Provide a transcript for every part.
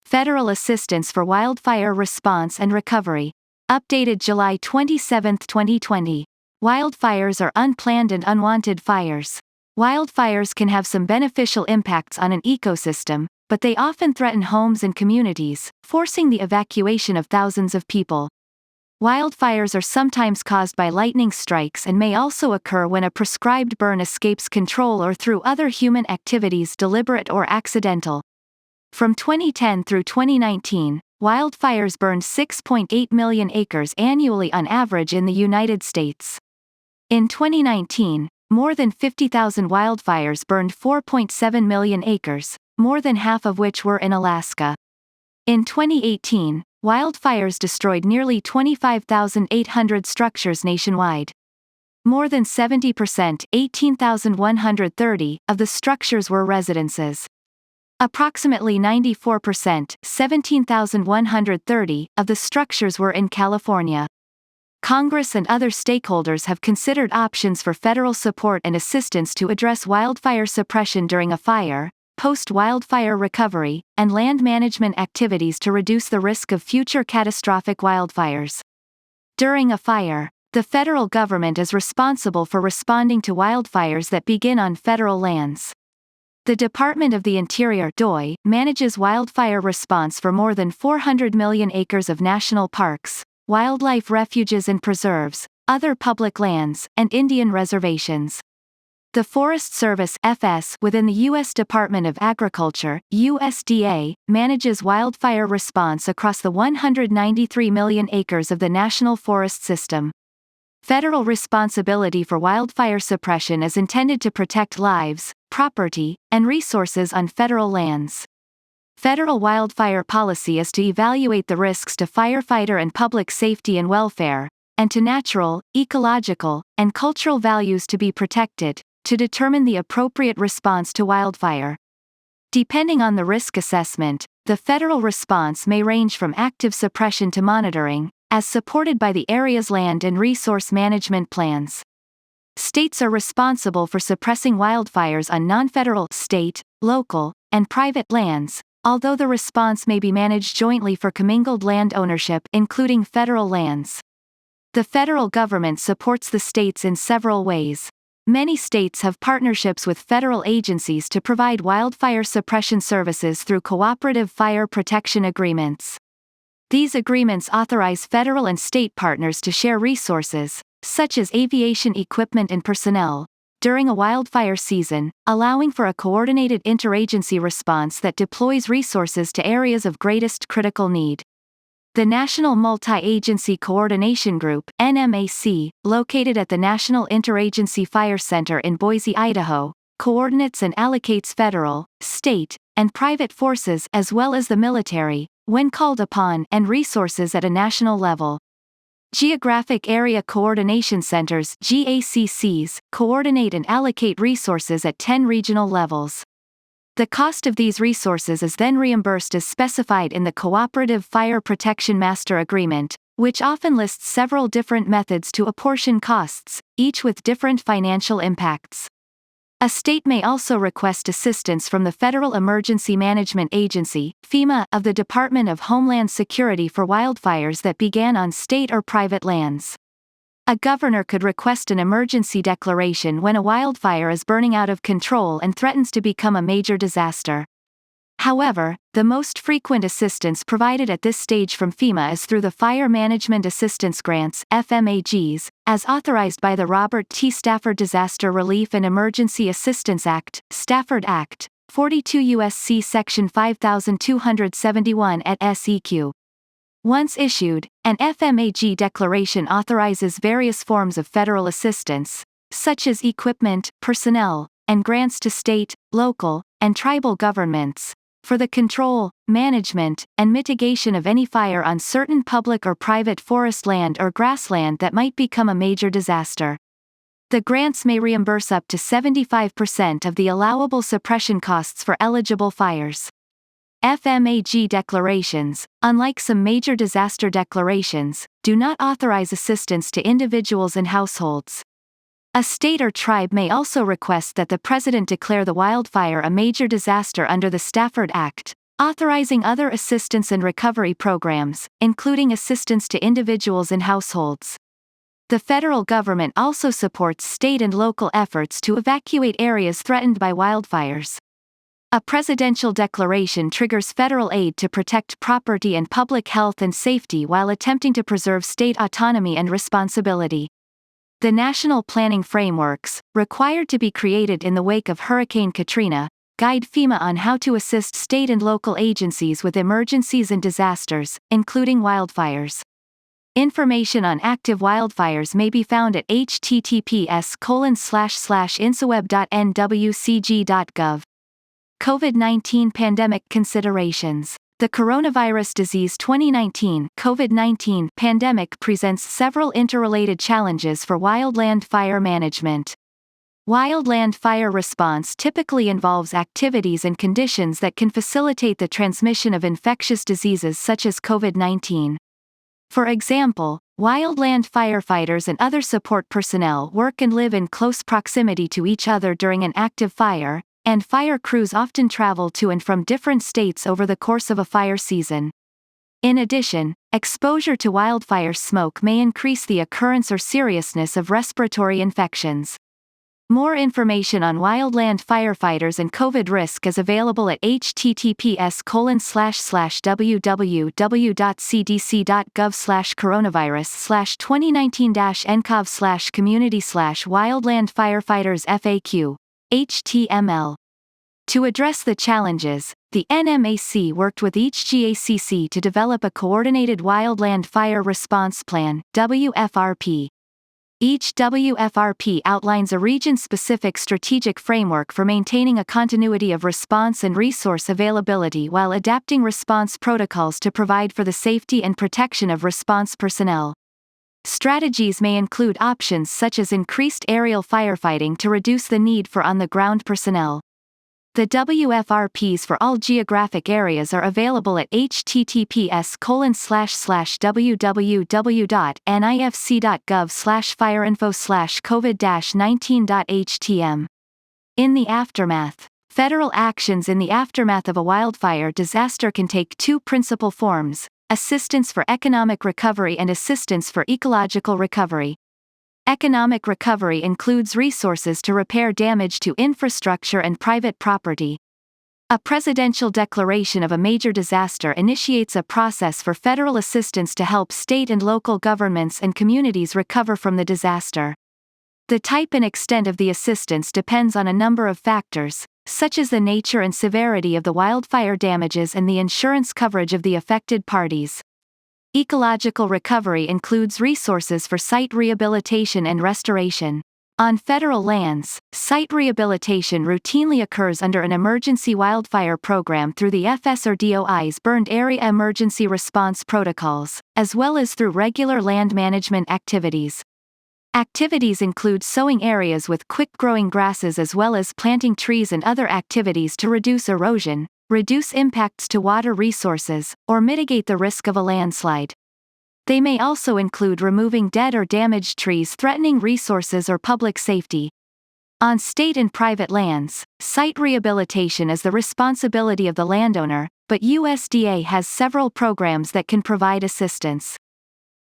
Federal Assistance for Wildfire Response and Recovery. Updated July 27, 2020. Wildfires are unplanned and unwanted fires. Wildfires can have some beneficial impacts on an ecosystem, but they often threaten homes and communities, forcing the evacuation of thousands of people. Wildfires are sometimes caused by lightning strikes and may also occur when a prescribed burn escapes control or through other human activities, deliberate or accidental. From 2010 through 2019, wildfires burned 6.8 million acres annually on average in the United States. In 2019, more than 50,000 wildfires burned 4.7 million acres, more than half of which were in Alaska. In 2018, wildfires destroyed nearly 25,800 structures nationwide. More than 70%, 18,130, of the structures were residences. Approximately 94%, 17,130, of the structures were in California. Congress and other stakeholders have considered options for federal support and assistance to address wildfire suppression during a fire, post-wildfire recovery, and land management activities to reduce the risk of future catastrophic wildfires. During a fire, the federal government is responsible for responding to wildfires that begin on federal lands. The Department of the Interior (DOI) manages wildfire response for more than 400 million acres of national parks, wildlife refuges and preserves, other public lands, and Indian reservations. The Forest Service (FS) within the U.S. Department of Agriculture (USDA) manages wildfire response across the 193 million acres of the national forest system. Federal responsibility for wildfire suppression is intended to protect lives, property, and resources on federal lands. Federal wildfire policy is to evaluate the risks to firefighter and public safety and welfare, and to natural, ecological, and cultural values to be protected, to determine the appropriate response to wildfire. Depending on the risk assessment, the federal response may range from active suppression to monitoring, as supported by the area's land and resource management plans. States are responsible for suppressing wildfires on non-federal, state, local, and private lands, although the response may be managed jointly for commingled land ownership, including federal lands. The federal government supports the states in several ways. Many states have partnerships with federal agencies to provide wildfire suppression services through cooperative fire protection agreements. These agreements authorize federal and state partners to share resources, such as aviation equipment and personnel, during a wildfire season, allowing for a coordinated interagency response that deploys resources to areas of greatest critical need. The National Multi-Agency Coordination Group (NMAC), located at the National Interagency Fire Center in Boise, Idaho, coordinates and allocates federal, state, and private forces as well as the military, when called upon, and resources at a national level. Geographic Area Coordination Centers (GACCs) coordinate and allocate resources at 10 regional levels. The cost of these resources is then reimbursed as specified in the Cooperative Fire Protection Master Agreement, which often lists several different methods to apportion costs, each with different financial impacts. A state may also request assistance from the Federal Emergency Management Agency (FEMA) of the Department of Homeland Security for wildfires that began on state or private lands. A governor could request an emergency declaration when a wildfire is burning out of control and threatens to become a major disaster. However, the most frequent assistance provided at this stage from FEMA is through the Fire Management Assistance Grants (FMAGs), as authorized by the Robert T. Stafford Disaster Relief and Emergency Assistance Act, Stafford Act, 42 U.S.C. Section 5271 et seq. Once issued, an FMAG declaration authorizes various forms of federal assistance, such as equipment, personnel, and grants to state, local, and tribal governments, for the control, management, and mitigation of any fire on certain public or private forest land or grassland that might become a major disaster. The grants may reimburse up to 75% of the allowable suppression costs for eligible fires. FMAG declarations, unlike some major disaster declarations, do not authorize assistance to individuals and households. A state or tribe may also request that the president declare the wildfire a major disaster under the Stafford Act, authorizing other assistance and recovery programs, including assistance to individuals and households. The federal government also supports state and local efforts to evacuate areas threatened by wildfires. A presidential declaration triggers federal aid to protect property and public health and safety while attempting to preserve state autonomy and responsibility. The national planning frameworks, required to be created in the wake of Hurricane Katrina, guide FEMA on how to assist state and local agencies with emergencies and disasters, including wildfires. Information on active wildfires may be found at https://insaweb.nwcg.gov. COVID-19 pandemic considerations. The coronavirus disease 2019 COVID-19 pandemic presents several interrelated challenges for wildland fire management. Wildland fire response typically involves activities and conditions that can facilitate the transmission of infectious diseases such as COVID-19. For example, wildland firefighters and other support personnel work and live in close proximity to each other during an active fire, and fire crews often travel to and from different states over the course of a fire season. In addition, exposure to wildfire smoke may increase the occurrence or seriousness of respiratory infections. More information on wildland firefighters and COVID risk is available at https://www.cdc.gov/coronavirus/2019-ncov/community/wildland-firefighters FAQ. HTML. To address the challenges, the NMAC worked with each GACC to develop a coordinated wildland fire response plan, WFRP. Each WFRP outlines a region-specific strategic framework for maintaining a continuity of response and resource availability while adapting response protocols to provide for the safety and protection of response personnel. Strategies may include options such as increased aerial firefighting to reduce the need for on-the-ground personnel. The WFRPs for all geographic areas are available at https://www.nifc.gov/fireinfo/covid-19.htm. In the aftermath. Federal actions in the aftermath of a wildfire disaster can take two principal forms: assistance for economic recovery and assistance for ecological recovery. Economic recovery includes resources to repair damage to infrastructure and private property. A presidential declaration of a major disaster initiates a process for federal assistance to help state and local governments and communities recover from the disaster. The type and extent of the assistance depends on a number of factors, such as the nature and severity of the wildfire damages and the insurance coverage of the affected parties. Ecological recovery includes resources for site rehabilitation and restoration. On federal lands, site rehabilitation routinely occurs under an emergency wildfire program through the FS or DOI's Burned Area Emergency Response Protocols, as well as through regular land management activities. Activities include sowing areas with quick-growing grasses as well as planting trees and other activities to reduce erosion, reduce impacts to water resources, or mitigate the risk of a landslide. They may also include removing dead or damaged trees threatening resources or public safety. On state and private lands, site rehabilitation is the responsibility of the landowner, but USDA has several programs that can provide assistance.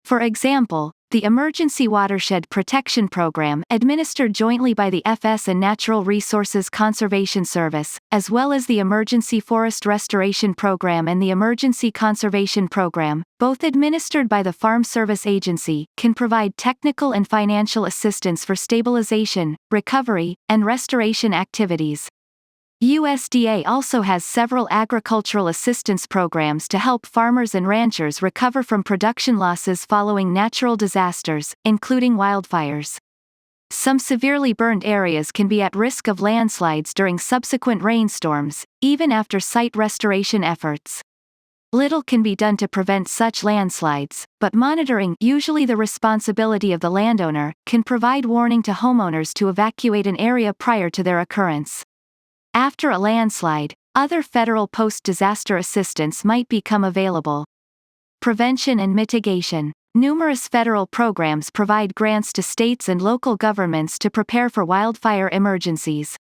For example, the Emergency Watershed Protection Program, administered jointly by the FS and Natural Resources Conservation Service, as well as the Emergency Forest Restoration Program and the Emergency Conservation Program, both administered by the Farm Service Agency, can provide technical and financial assistance for stabilization, recovery, and restoration activities. USDA also has several agricultural assistance programs to help farmers and ranchers recover from production losses following natural disasters, including wildfires. Some severely burned areas can be at risk of landslides during subsequent rainstorms, even after site restoration efforts. Little can be done to prevent such landslides, but monitoring, usually the responsibility of the landowner, can provide warning to homeowners to evacuate an area prior to their occurrence. After a landslide, other federal post-disaster assistance might become available. Prevention and mitigation. Numerous federal programs provide grants to states and local governments to prepare for wildfire emergencies.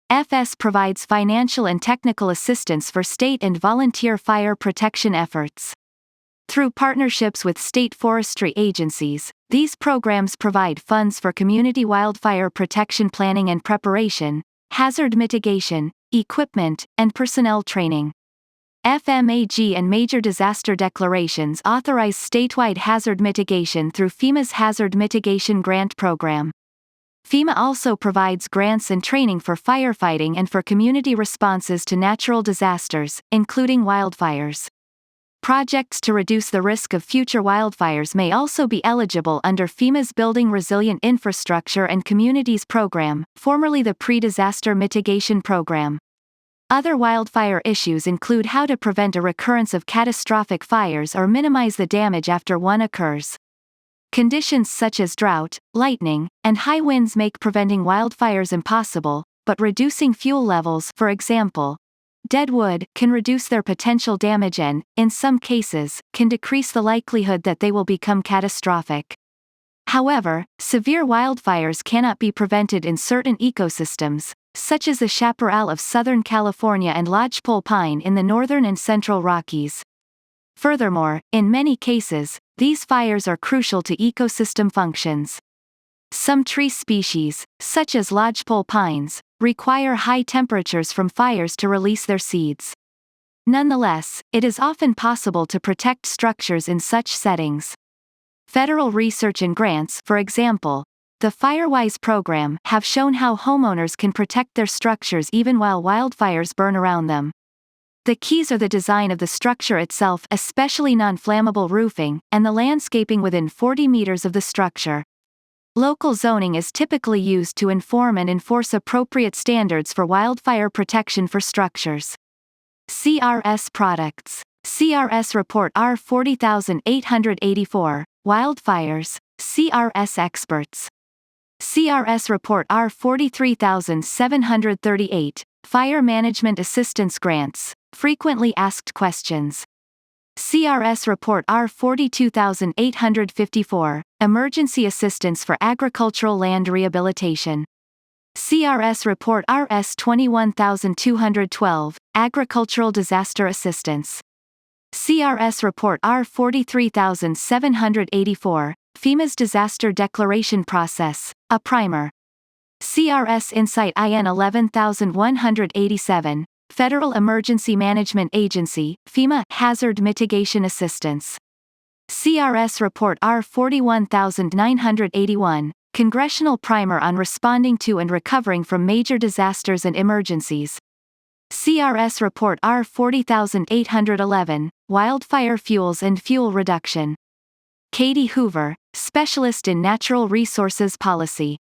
FS provides financial and technical assistance for state and volunteer fire protection efforts. Through partnerships with state forestry agencies, these programs provide funds for community wildfire protection planning and preparation, hazard mitigation, equipment, and personnel training. FMAG and major disaster declarations authorize statewide hazard mitigation through FEMA's Hazard Mitigation Grant Program. FEMA also provides grants and training for firefighting and for community responses to natural disasters, including wildfires. Projects to reduce the risk of future wildfires may also be eligible under FEMA's Building Resilient Infrastructure and Communities Program, formerly the Pre-Disaster Mitigation Program. Other wildfire issues include how to prevent a recurrence of catastrophic fires or minimize the damage after one occurs. Conditions such as drought, lightning, and high winds make preventing wildfires impossible, but reducing fuel levels, for example, dead wood, can reduce their potential damage and, in some cases, can decrease the likelihood that they will become catastrophic. However, severe wildfires cannot be prevented in certain ecosystems, such as the chaparral of Southern California and lodgepole pine in the northern and central Rockies. Furthermore, in many cases, these fires are crucial to ecosystem functions. Some tree species, such as lodgepole pines, require high temperatures from fires to release their seeds. Nonetheless, it is often possible to protect structures in such settings. Federal research and grants, for example, the FireWise program, have shown how homeowners can protect their structures even while wildfires burn around them. The keys are the design of the structure itself, especially non-flammable roofing, and the landscaping within 40 meters of the structure. Local zoning is typically used to inform and enforce appropriate standards for wildfire protection for structures. CRS products. CRS Report R 40884, Wildfires, CRS Experts. CRS Report R 43738, Fire Management Assistance Grants, Frequently Asked Questions. CRS Report R 42854, Emergency Assistance for Agricultural Land Rehabilitation. CRS Report RS 21212, Agricultural Disaster Assistance. CRS Report R 43784, FEMA's Disaster Declaration Process, a primer. CRS Insight IN 11187, Federal Emergency Management Agency, FEMA, Hazard Mitigation Assistance. CRS Report R 41981, Congressional Primer on Responding to and Recovering from Major Disasters and Emergencies. CRS Report R 40811, Wildfire Fuels and Fuel Reduction. Katie Hoover, Specialist in Natural Resources Policy.